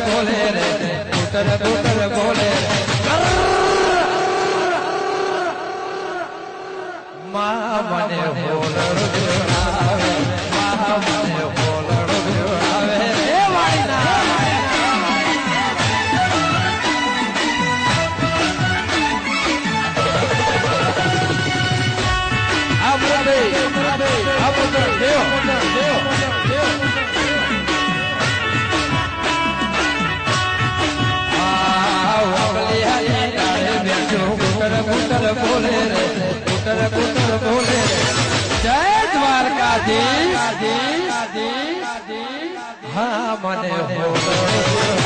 બોલે રે કૂટર કૂટર બોલે મા મને બોલડ આવે મા મને બોલડ આવે રે વાયના બોલે રે કૂટર કૂટર બોલે રે જય દ્વારકાધીશ હા મને બોલો